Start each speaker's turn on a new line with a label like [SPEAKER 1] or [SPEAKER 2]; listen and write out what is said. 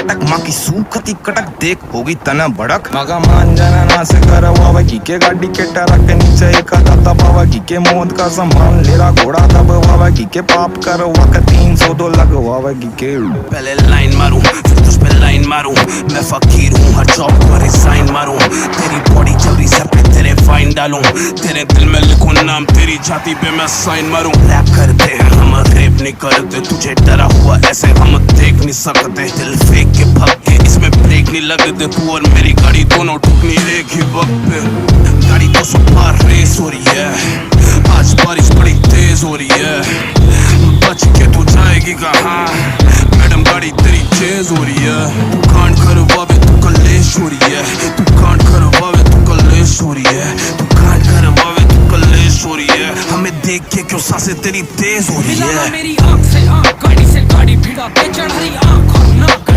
[SPEAKER 1] कटक माँ की सूखती कटक देख होगी तना भड़क मगा मान जाना ना से करवावा के गाड़ी के टरक के नीचे एक दबावा के मौत का संभाल लेरा घोड़ा दबवावा के पाप करवा के 302 लगवावा के
[SPEAKER 2] पहले लाइन मारूं फिर तुझ पे लाइन मारूं मैं फकीर हूँ हर जॉब पर साइन मारूं तेरी बॉडी चोरी सर पे तेरे फाइन डालूं तेरे दिल में लिखूं नाम तेरी छाती पे मैं साइन मारूं रैप करते हम रेप नहीं करते तुझे डरा हुआ ऐसे हम देख नहीं सकते दिल फेंक के भाग के इसमें ब्रेक नहीं लगते तू और मेरी गाड़ी दोनों ठुकनी एक ही वक्त पे गाड़ी 200 पार रेस हो रही है आज बारिश बड़ी तेज हो रही है बच के तू जाएगी कहाँ मैडम गाड़ी तेरी चेज हो रही है तू कांड करवावे तू कलेश हो रही है तू कांड करवावे तू कलेश हो रही है तू कांड करवावे तू कलेश हो रही है हमें देख के क्यों सांसें तेरी तेज हो रही है
[SPEAKER 3] मेरी आँख से आँख गाड़ी से गाड़ी भिड़ा के चढ़ रही आँख और नाक